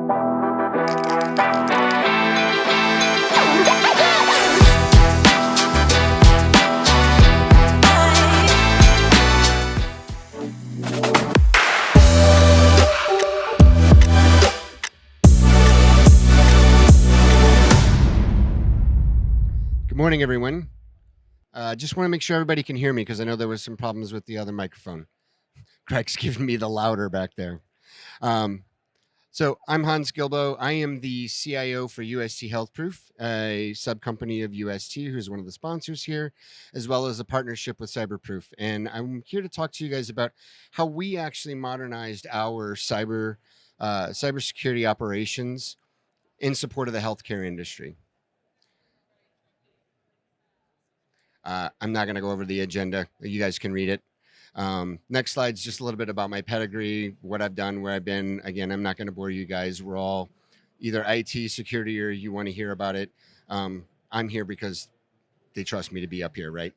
Good morning, everyone. Just want to make sure everybody can hear me because I know there was some problems with the other microphone. Greg's giving me the louder back there. So I'm Hans Guilbeaux. I am the CIO for UST HealthProof, a sub-company of UST, who's one of the sponsors here, as well as a partnership with CyberProof. And I'm here to talk to you guys about how we actually modernized our cybersecurity operations in support of the healthcare industry. I'm not going to go over the agenda. You guys can read it. Next slide's just a little bit about my pedigree, what I've done, where I've been. Again, I'm not going to bore you guys. We're all either IT, security, or you want to hear about it. I'm here because they trust me to be up here, right?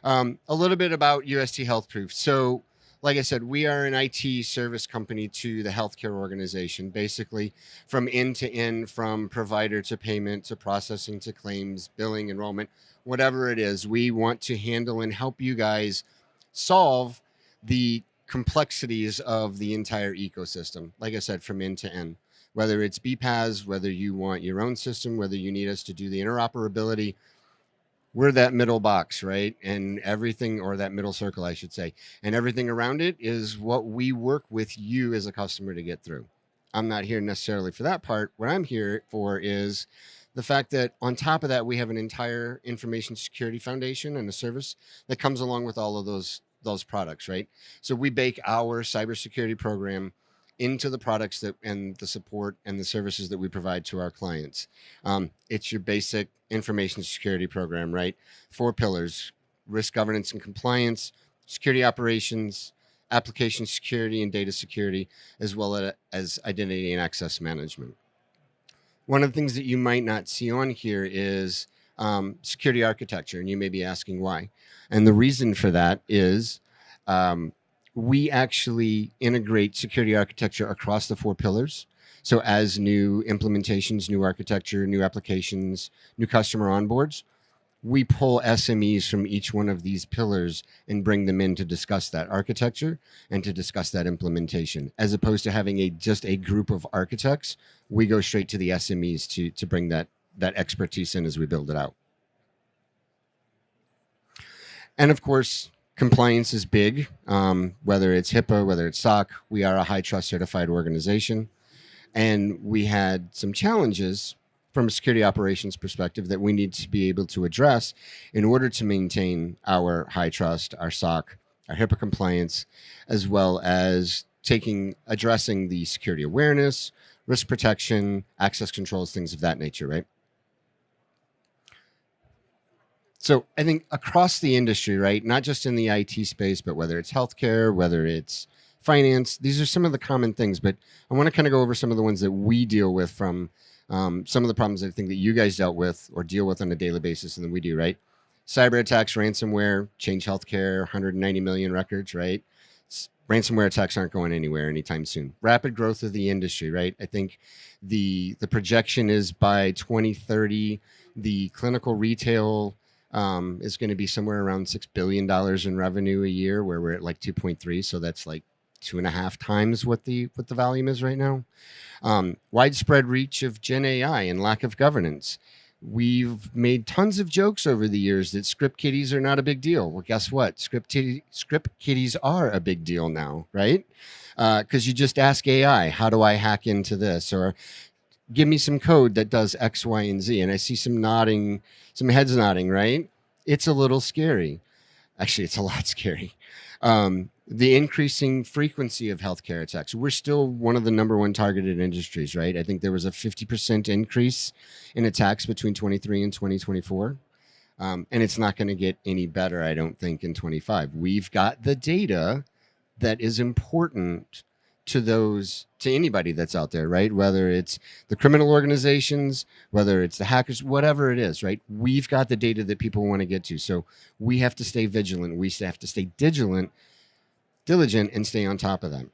A little bit about UST HealthProof. So, like I said, we are an IT service company to the healthcare organization, basically from end to end, from provider to payment to processing to claims, billing, enrollment, whatever it is. We want to handle and help you guys solve the complexities of the entire ecosystem. Like I said, from end to end, whether it's BPaaS, whether you want your own system, whether you need us to do the interoperability, we're that middle box, right? And everything, or that middle circle, I should say, and everything around it is what we work with you as a customer to get through. I'm not here necessarily for that part. What I'm here for is the fact that on top of that, we have an entire information security foundation and a service that comes along with all of those products, right? So we bake our cybersecurity program into the products that and the support and the services that we provide to our clients. It's your basic information security program, right? 4 pillars: risk governance and compliance, security operations, application security and data security, as well as identity and access management. One of the things that you might not see on here is security architecture, and you may be asking why. And the reason for that is we actually integrate security architecture across the 4 pillars. So as new implementations, new architecture, new applications, new customer onboards, we pull SMEs from each one of these pillars and bring them in to discuss that architecture and to discuss that implementation. As opposed to having just a group of architects, we go straight to the SMEs to bring that expertise in as we build it out. And of course, compliance is big, whether it's HIPAA, whether it's SOC. We are a high trust certified organization. And we had some challenges from a security operations perspective that we need to be able to address in order to maintain our high trust, our SOC, our HIPAA compliance, as well as addressing the security awareness, risk protection, access controls, things of that nature, right? So I think across the industry, right, not just in the IT space, but whether it's healthcare, whether it's finance, these are some of the common things. But I want to kind of go over some of the ones that we deal with from some of the problems I think that you guys dealt with or deal with on a daily basis, and then we do, right? Cyber attacks, ransomware, Change Healthcare, 190 million records, right? Ransomware attacks aren't going anywhere anytime soon. Rapid growth of the industry, right? I think the projection is by 2030, the clinical retail is going to be somewhere around $6 billion in revenue a year, where we're at like 2.3. So that's like 2.5 times what the volume is right now. Widespread reach of Gen AI and lack of governance. We've made tons of jokes over the years that script kiddies are not a big deal. Well, guess what? Script kiddies are a big deal now, right? Because you just ask AI, how do I hack into this? Or give me some code that does X, Y, and Z. And I see some heads nodding, right? It's a little scary. Actually, it's a lot scary. The increasing frequency of healthcare attacks. We're still one of the number one targeted industries, right? I think there was a 50% increase in attacks between 23 and 2024. And it's not going to get any better, I don't think, in 25. We've got the data that is important to anybody that's out there, right? Whether it's the criminal organizations, whether it's the hackers, whatever it is, right? We've got the data that people want to get to. So we have to stay vigilant. We have to stay diligent and stay on top of them.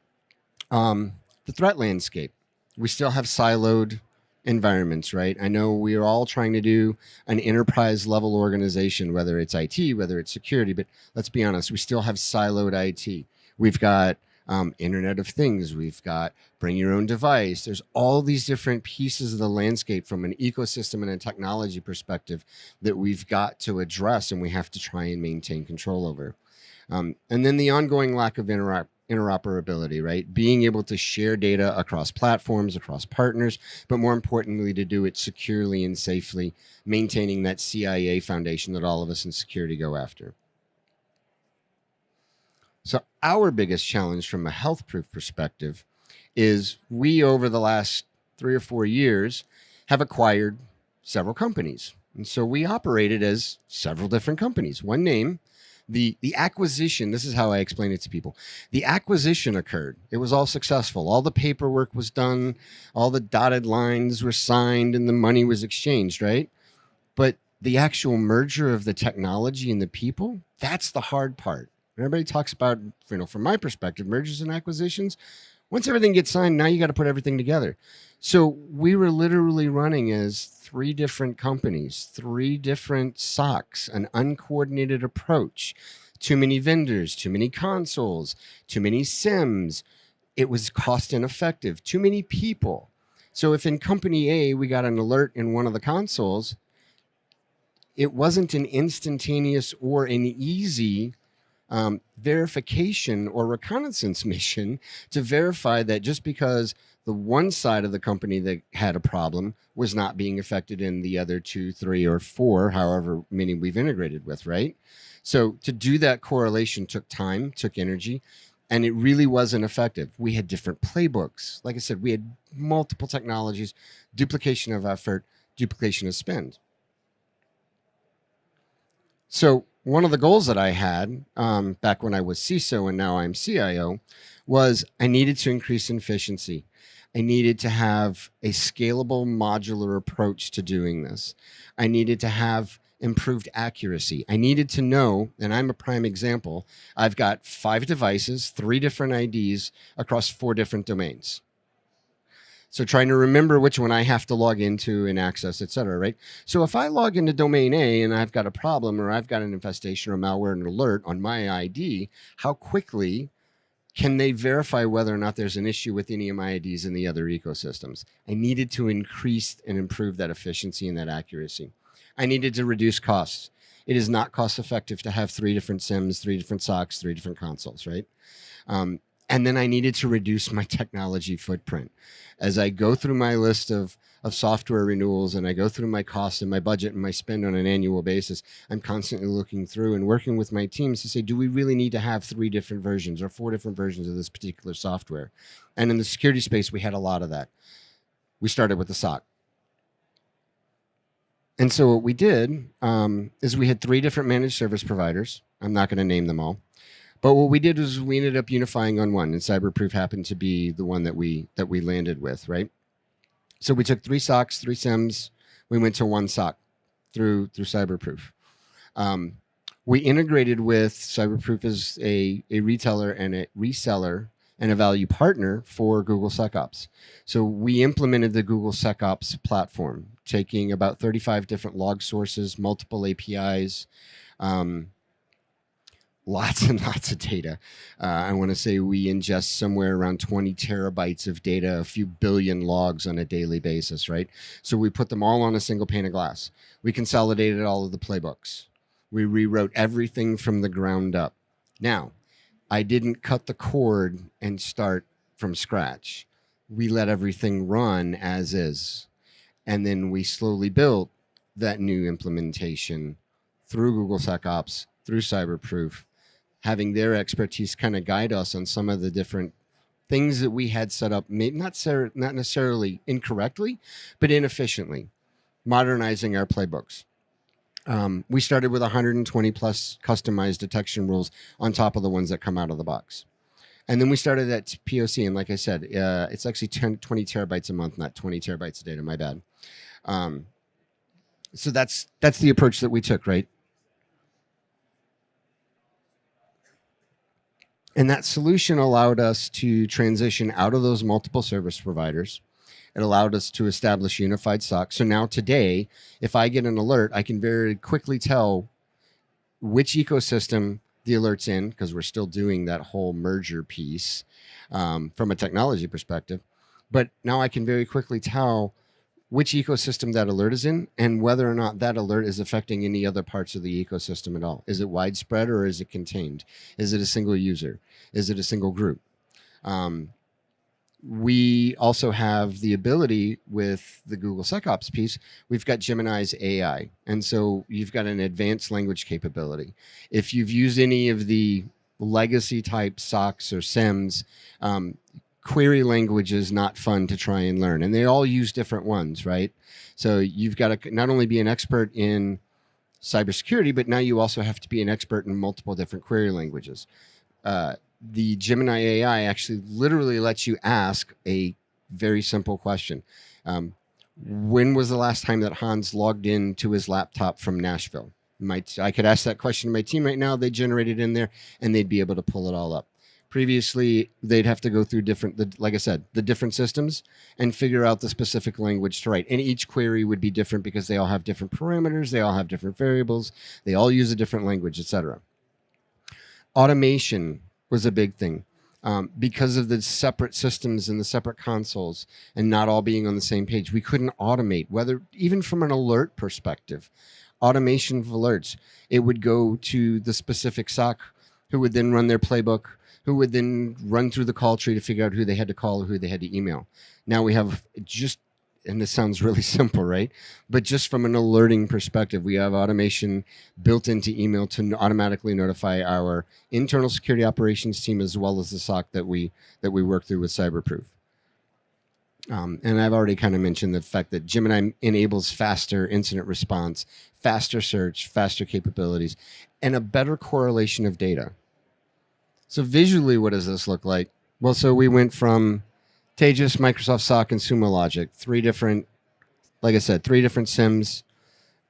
The threat landscape. We still have siloed environments, right? I know we are all trying to do an enterprise level organization, whether it's IT, whether it's security, but let's be honest, we still have siloed IT. We've got Internet of Things, we've got bring your own device. There's all these different pieces of the landscape from an ecosystem and a technology perspective that we've got to address and we have to try and maintain control over. And then the ongoing lack of interoperability, right? Being able to share data across platforms, across partners, but more importantly, to do it securely and safely, maintaining that CIA foundation that all of us in security go after. So, our biggest challenge from a health proof perspective is we, over the last 3 or 4 years, have acquired several companies. And so we operated as several different companies, one name. The acquisition, this is how I explain it to people. The acquisition occurred. It was all successful. All the paperwork was done, all the dotted lines were signed, and the money was exchanged, right? But the actual merger of the technology and the people, that's the hard part. Everybody talks about, from my perspective, mergers and acquisitions. Once everything gets signed, now you got to put everything together. So we were literally running as 3 different companies, 3 different SOCs, an uncoordinated approach, too many vendors, too many consoles, too many SIMs. It was cost ineffective, too many people. So if in company A, we got an alert in one of the consoles, it wasn't an instantaneous or an easy verification or reconnaissance mission to verify that just because the one side of the company that had a problem was not being affected in the other 2, 3, or 4, however many we've integrated with, right? So to do that correlation took time, took energy, and it really wasn't effective. We had different playbooks. Like I said, we had multiple technologies, duplication of effort, duplication of spend. So one of the goals that I had back when I was CISO and now I'm CIO was I needed to increase efficiency. I needed to have a scalable modular approach to doing this. I needed to have improved accuracy. I needed to know, and I'm a prime example, I've got 5 devices, 3 different IDs across 4 different domains. So trying to remember which one I have to log into and access, et cetera, right? So if I log into domain A and I've got a problem or I've got an infestation or malware and alert on my ID, how quickly can they verify whether or not there's an issue with any of my IDs in the other ecosystems? I needed to increase and improve that efficiency and that accuracy. I needed to reduce costs. It is not cost effective to have 3 different SIMs, 3 different SOCs, 3 different consoles, right? And then I needed to reduce my technology footprint. As I go through my list of software renewals and I go through my costs and my budget and my spend on an annual basis, I'm constantly looking through and working with my teams to say, do we really need to have 3 different versions or 4 different versions of this particular software? And in the security space, we had a lot of that. We started with the SOC. And so what we did is we had 3 different managed service providers. I'm not going to name them all. But what we did was we ended up unifying on one, and CyberProof happened to be the one that we landed with, right? So we took 3 SOCs, 3 SIMs. We went to 1 SOC through CyberProof. We integrated with CyberProof as a retailer and a reseller and a value partner for Google SecOps. So we implemented the Google SecOps platform, taking about 35 different log sources, multiple APIs, lots and lots of data. I want to say we ingest somewhere around 20 terabytes of data, a few billion logs on a daily basis, right? So we put them all on a single pane of glass. We consolidated all of the playbooks. We rewrote everything from the ground up. Now, I didn't cut the cord and start from scratch. We let everything run as is. And then we slowly built that new implementation through Google SecOps, through CyberProof, having their expertise kind of guide us on some of the different things that we had set up, maybe not necessarily incorrectly, but inefficiently, modernizing our playbooks. We started with 120 plus customized detection rules on top of the ones that come out of the box. And then we started at POC, and like I said, it's actually 20 terabytes a month, not 20 terabytes a day, my bad. So that's the approach that we took, right? And that solution allowed us to transition out of those multiple service providers. It allowed us to establish unified SOC. So now today, if I get an alert, I can very quickly tell which ecosystem the alert's in, because we're still doing that whole merger piece from a technology perspective. But now I can very quickly tell which ecosystem that alert is in and whether or not that alert is affecting any other parts of the ecosystem at all. Is it widespread or is it contained? Is it a single user? Is it a single group? We also have the ability with the Google SecOps piece, we've got Gemini's AI. And so you've got an advanced language capability. If you've used any of the legacy type SOCs or SIEMs, query language is not fun to try and learn. And they all use different ones, right? So you've got to not only be an expert in cybersecurity, but now you also have to be an expert in multiple different query languages. The Gemini AI actually literally lets you ask a very simple question. When was the last time that Hans logged into his laptop from Nashville? I could ask that question to my team right now. They generate it in there and they'd be able to pull it all up. Previously, they'd have to go through like I said, the different systems and figure out the specific language to write. And each query would be different because they all have different parameters. They all have different variables. They all use a different language, etc. Automation was a big thing because of the separate systems and the separate consoles and not all being on the same page. We couldn't automate, whether even from an alert perspective, automation of alerts. It would go to the specific SOC who would then run their playbook, who would then run through the call tree to figure out who they had to call or who they had to email. Now we have just, and this sounds really simple, right? But just from an alerting perspective, we have automation built into email to automatically notify our internal security operations team as well as the SOC that we work through with CyberProof. And I've already kind of mentioned the fact that Gemini enables faster incident response, faster search, faster capabilities, and a better correlation of data. So visually, what does this look like? Well, so we went from Taegis, Microsoft SOC, and Sumo Logic, three different SIEMs,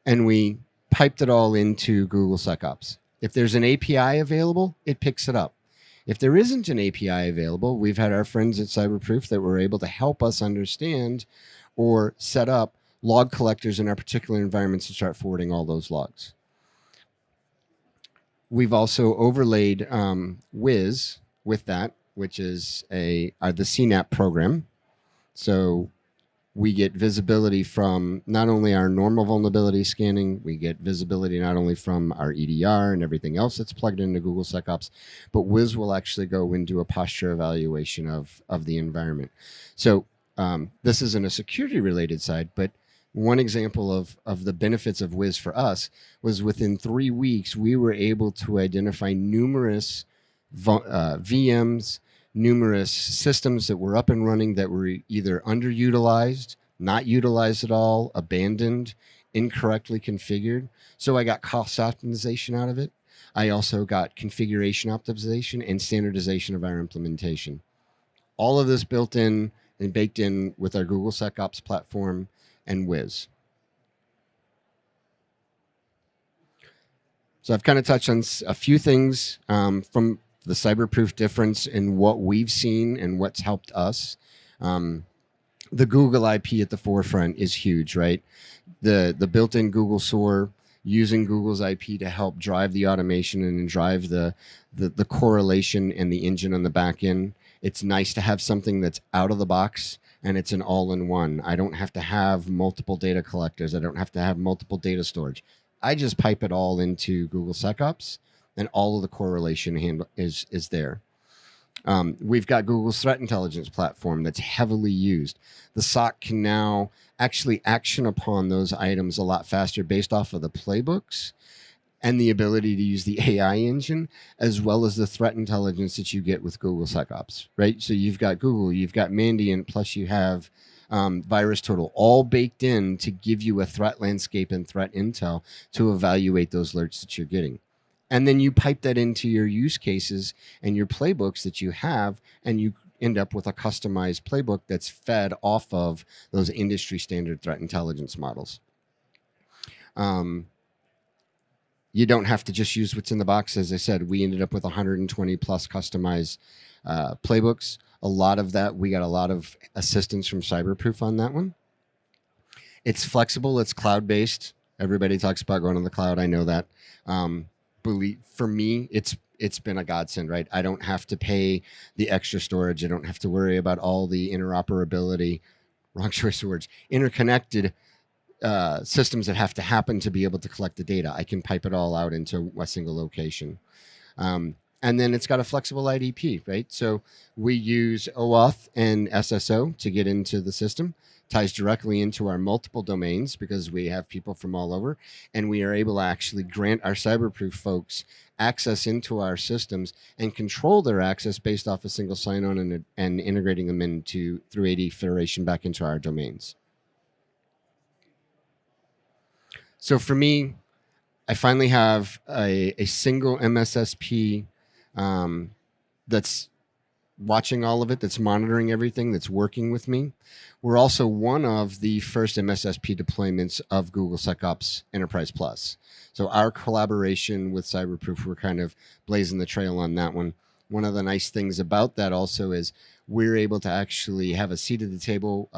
and we piped it all into Google SecOps. If there's an API available, it picks it up. If there isn't an API available, we've had our friends at CyberProof that were able to help us understand or set up log collectors in our particular environments to start forwarding all those logs. We've also overlaid Wiz with that, which is the CNAP program. So we get visibility from not only our normal vulnerability scanning, we get visibility not only from our EDR and everything else that's plugged into Google SecOps, but Wiz will actually go into a posture evaluation of the environment. So this isn't a security related side, but one example of the benefits of Wiz for us was within 3 weeks, we were able to identify numerous VMs, numerous systems that were up and running that were either underutilized, not utilized at all, abandoned, incorrectly configured. So I got cost optimization out of it. I also got configuration optimization and standardization of our implementation. All of this built in and baked in with our Google SecOps platform and Wiz. So I've kind of touched on a few things from the CyberProof difference in what we've seen and what's helped us. The Google IP at the forefront is huge, right? The built-in Google SOAR, using Google's IP to help drive the automation and drive the correlation and the engine on the back end. It's nice to have something that's out of the box and it's an all-in-one. I don't have to have multiple data collectors. I don't have to have multiple data storage. I just pipe it all into Google SecOps and all of the correlation is there. We've got Google's threat intelligence platform that's heavily used. The SOC can now actually action upon those items a lot faster based off of the playbooks and the ability to use the AI engine, as well as the threat intelligence that you get with Google SecOps, right? So you've got Google, you've got Mandiant, plus you have VirusTotal, all baked in to give you a threat landscape and threat intel to evaluate those alerts that you're getting. And then you pipe that into your use cases and your playbooks that you have, and you end up with a customized playbook that's fed off of those industry standard threat intelligence models. You don't have to just use what's in the box. As I said, we ended up with 120 plus customized playbooks. A lot of that, we got a lot of assistance from CyberProof on that one. It's flexible. It's cloud-based. Everybody talks about going to the cloud. I know that. For me, it's been a godsend, right? I don't have to pay the extra storage. I don't have to worry about all the interoperability, wrong choice of words, interconnected systems that have to happen to be able to collect the data. I can pipe it all out into a single location. And then it's got a flexible IDP, right? So we use OAuth and SSO to get into the system. Ties directly into our multiple domains because we have people from all over, and we are able to actually grant our CyberProof folks access into our systems and control their access based off a single sign-on and integrating them into through AD federation back into our domains. So for me, I finally have a single MSSP that's watching all of it, that's monitoring everything, that's working with me. We're also one of the first MSSP deployments of Google SecOps Enterprise Plus. So our collaboration with CyberProof, we're kind of blazing the trail on that one. One of the nice things about that also is we're able to actually have a seat at the table.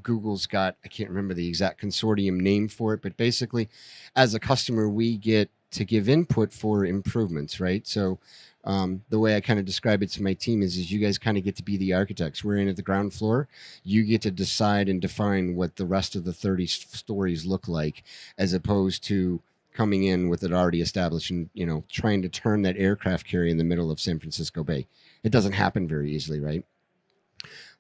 Google's got, I can't remember the exact consortium name for it, but basically as a customer, we get to give input for improvements, right? So the way I kind of describe it to my team is you guys kind of get to be the architects. We're in at the ground floor. You get to decide and define what the rest of the 30 stories look like, as opposed to coming in with it already established and, trying to turn that aircraft carrier in the middle of San Francisco Bay. It doesn't happen very easily, right?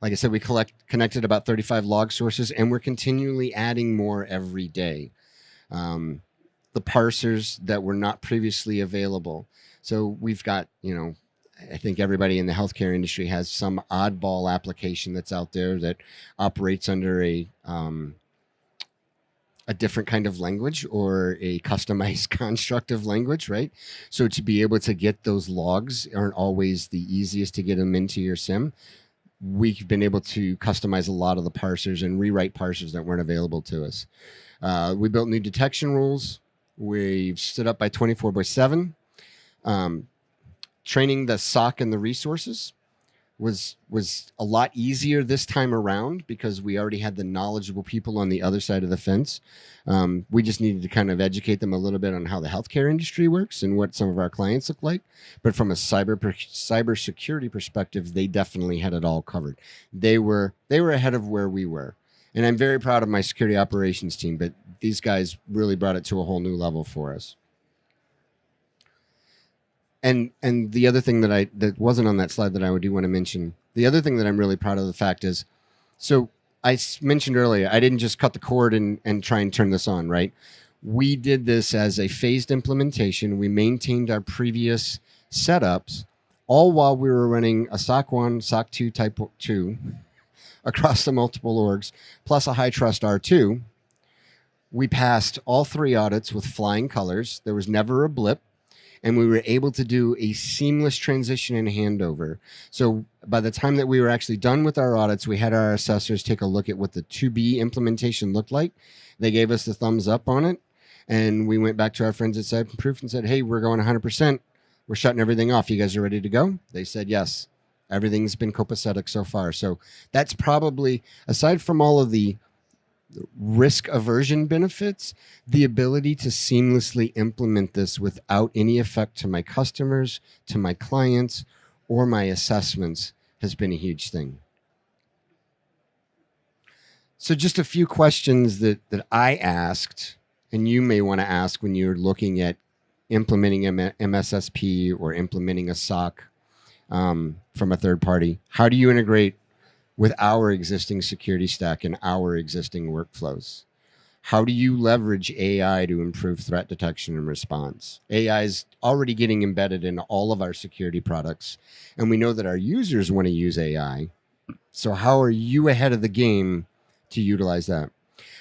Like I said, we connected about 35 log sources, and we're continually adding more every day. The parsers that were not previously available. So we've got, I think everybody in the healthcare industry has some oddball application that's out there that operates under a different kind of language or a customized construct of language, right? So to be able to get those logs aren't always the easiest to get them into your SIM. We've been able to customize a lot of the parsers and rewrite parsers that weren't available to us. We built new detection rules. We've stood up by 24/7. Training the SOC and the resources was a lot easier this time around because we already had the knowledgeable people on the other side of the fence. We just needed to kind of educate them a little bit on how the healthcare industry works and what some of our clients look like. But from a cybersecurity perspective, they definitely had it all covered. They were ahead of where we were. And I'm very proud of my security operations team, but these guys really brought it to a whole new level for us. And the other thing that wasn't on that slide that I do want to mention, the other thing that I'm really proud of the fact is, so I mentioned earlier, I didn't just cut the cord and try and turn this on, right? We did this as a phased implementation. We maintained our previous setups, all while we were running a SOC 1, SOC 2 Type 2 across the multiple orgs, plus a high trust R2. We passed all 3 audits with flying colors. There was never a blip. And we were able to do a seamless transition and handover. So by the time that we were actually done with our audits, we had our assessors take a look at what the 2B implementation looked like. They gave us the thumbs up on it. And we went back to our friends at CyberProof and said, hey, we're going 100%. We're shutting everything off. You guys are ready to go? They said, yes. Everything's been copacetic so far. So that's probably, aside from all of the risk aversion benefits, the ability to seamlessly implement this without any effect to my customers, to my clients, or my assessments has been a huge thing. So just a few questions that I asked, and you may want to ask when you're looking at implementing MSSP or implementing a SOC from a third party. How do you integrate with our existing security stack and our existing workflows? How do you leverage AI to improve threat detection and response? AI is already getting embedded in all of our security products, and we know that our users want to use AI. So how are you ahead of the game to utilize that?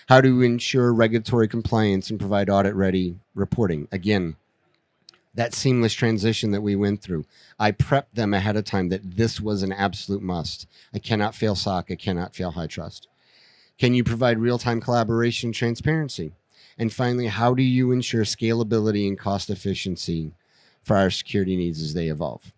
How to ensure regulatory compliance and provide audit-ready reporting? Again, that seamless transition that we went through. I prepped them ahead of time that this was an absolute must. I cannot fail SOC. I cannot fail high trust. Can you provide real-time collaboration and transparency? And finally, how do you ensure scalability and cost efficiency for our security needs as they evolve?